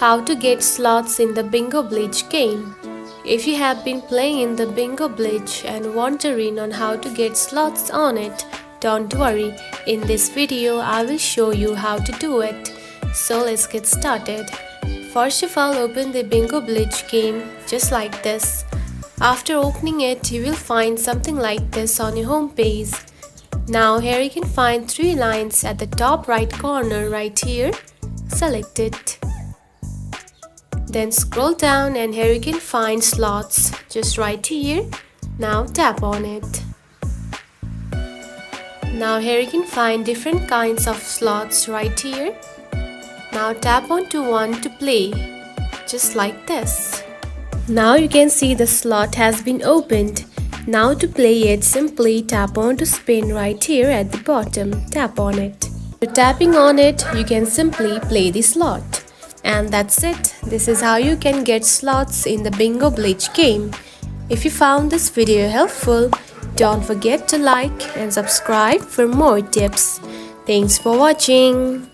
How to get slots in the Bingo Blitz game. If you have been playing in the Bingo Blitz and wondering on how to get slots on it, don't worry, in this video I will show you how to do it. So let's get started. First of all, open the Bingo Blitz game just like this. After opening it, you will find something like this on your home page. Now here you can find 3 lines at the top right corner right here. Select it. Then scroll down and here you can find slots just right here. Now tap on it. Now here you can find different kinds of slots right here. Now tap onto one to play, just like this. Now you can see the slot has been opened. Now to play it, simply tap on to spin right here at the bottom. Tap on it. After tapping on it, you can simply play the slot. And that's it. This is how you can get slots in the Bingo Blitz game. If you found this video helpful, don't forget to like and subscribe for more tips. Thanks for watching.